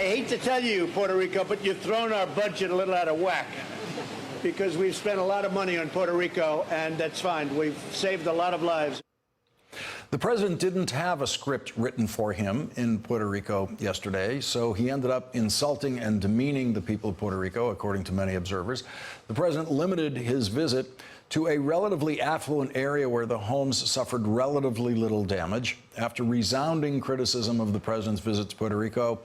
hate to tell you, Puerto Rico, but you've thrown our budget a little out of whack because we've spent a lot of money on Puerto Rico, and that's fine. We've saved a lot of lives. The president didn't have a script written for him in Puerto Rico yesterday, so he ended up insulting and demeaning the people of Puerto Rico, according to many observers. The president limited his visit to a relatively affluent area where the homes suffered relatively little damage. After resounding criticism of the president's visit to Puerto Rico,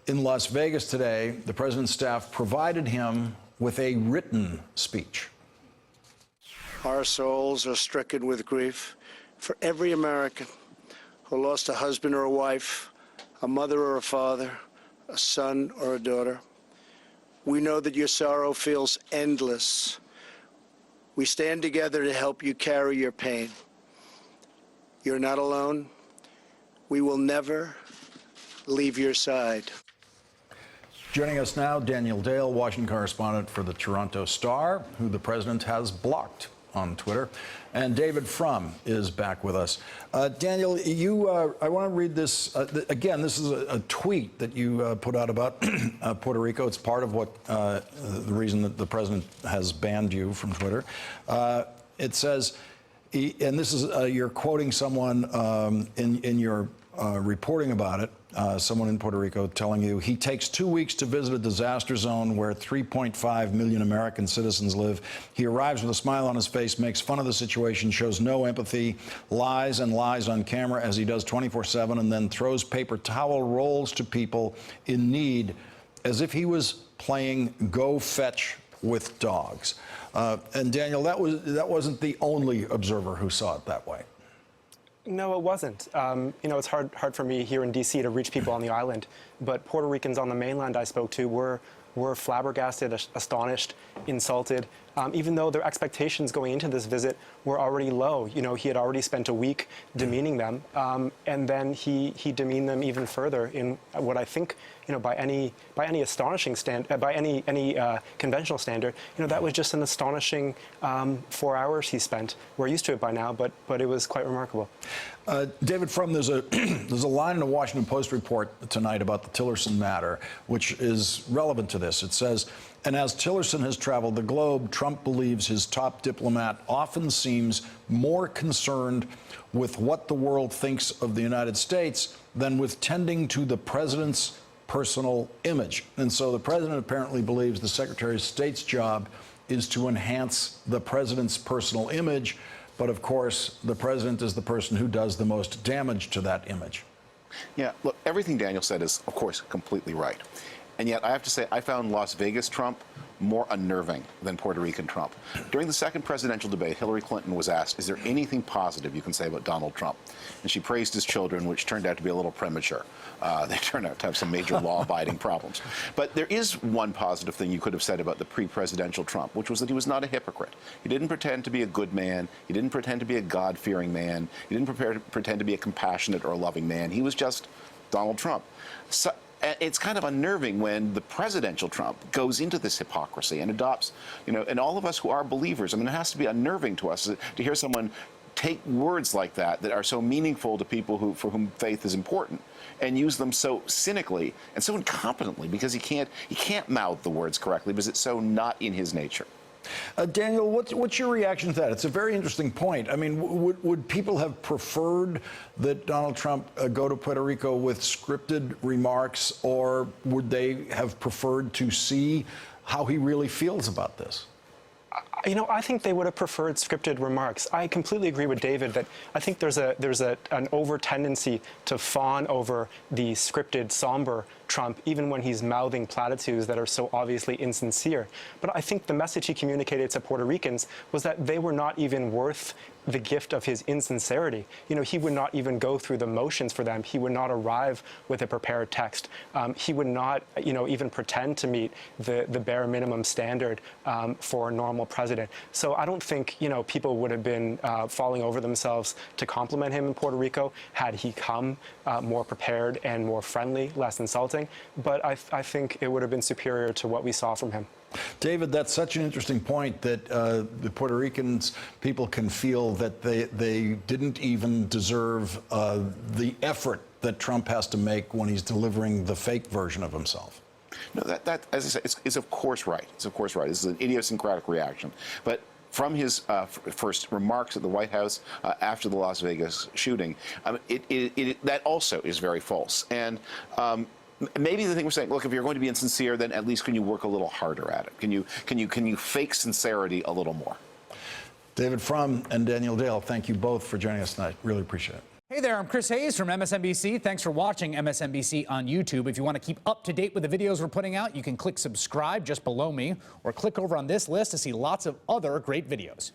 in Las Vegas today, the president's staff provided him with a written speech. Our souls are stricken with grief for every American who lost a husband or a wife, a mother or a father, a son or a daughter. We know that your sorrow feels endless. We stand together to help you carry your pain. You're not alone. We will never leave your side. Joining us now, Daniel Dale, Washington correspondent for the Toronto Star, who the president has blocked on Twitter. And David Frum is back with us. Daniel, I want to read this. Again, this is a tweet that you put out about Puerto Rico. It's part of what the reason that the president has banned you from Twitter. It says, and this is, you're quoting someone in your reporting about it, someone in Puerto Rico telling you, he takes 2 weeks to visit a disaster zone where 3.5 million American citizens live. He arrives with a smile on his face, makes fun of the situation, shows no empathy, lies and lies on camera as he does 24/7, and then throws paper towel rolls to people in need as if he was playing Go Fetch with dogs. And Daniel, that wasn't the only observer who saw it that way. No, it wasn't. You know, it's hard for me here in D.C. to reach people on the island, but Puerto Ricans on the mainland I spoke to were flabbergasted, astonished, insulted, even though their expectations going into this visit were already low. You know, he had already spent a week demeaning them, and then he demeaned them even further in what I think, you know, by any astonishing by any conventional standard, you know, that was just an astonishing 4 hours he spent. We're used to it by now, but it was quite remarkable. David Frum, there's a line in the Washington Post report tonight about the Tillerson matter, which is relevant to this. It says, and as Tillerson has traveled the globe, Trump believes his top diplomat often seems more concerned with what the world thinks of the United States than with tending to the president's personal image. And so the president apparently believes the Secretary of State's job is to enhance the president's personal image. But of course, the president is the person who does the most damage to that image. Yeah, look, everything Daniel said is, of course, completely right. And yet, I have to say, I found Las Vegas Trump more unnerving than Puerto Rican Trump. During the second presidential debate, Hillary Clinton was asked, is there anything positive you can say about Donald Trump? And she praised his children, which turned out to be a little premature. They turned out to have some major law-abiding problems. But there is one positive thing you could have said about the pre-presidential Trump, which was that he was not a hypocrite. He didn't pretend to be a good man. He didn't pretend to be a God-fearing man. He didn't pretend to be a compassionate or a loving man. He was just Donald Trump. So, it's kind of unnerving when the presidential Trump goes into this hypocrisy and adopts, you know, and all of us who are believers, I mean, it has to be unnerving to us to hear someone take words like that are so meaningful to people for whom faith is important and use them so cynically and so incompetently because he can't mouth the words correctly because it's so not in his nature. Daniel, what's your reaction to that? It's a very interesting point. I mean, would people have preferred that Donald Trump go to Puerto Rico with scripted remarks, or would they have preferred to see how he really feels about this? You know, I think they would have preferred scripted remarks. I completely agree with David that I think there's an over tendency to fawn over the scripted, somber Trump, even when he's mouthing platitudes that are so obviously insincere. But I think the message he communicated to Puerto Ricans was that they were not even worth the gift of his insincerity. You know, he would not even go through the motions for them. He would not arrive with a prepared text. He would not, you know, even pretend to meet the bare minimum standard for a normal president. So I don't think, you know, people would have been falling over themselves to compliment him in Puerto Rico had he come more prepared and more friendly, less insulting. But I think it would have been superior to what we saw from him. David, that's such an interesting point that the Puerto Ricans people can feel that they didn't even deserve the effort that Trump has to make when he's delivering the fake version of himself. No, that as I said, is of course right. It's of course right. This is an idiosyncratic reaction. But from his first remarks at the White House after the Las Vegas shooting, that also is very false. And maybe the thing we're saying, look, if you're going to be insincere, then at least can you work a little harder at it? Can you fake sincerity a little more? David Frum and Daniel Dale, thank you both for joining us tonight. Really appreciate it. Hey there, I'm Chris Hayes from MSNBC. Thanks for watching MSNBC on YouTube. If you want to keep up to date with the videos we're putting out, you can click subscribe just below me or click over on this list to see lots of other great videos.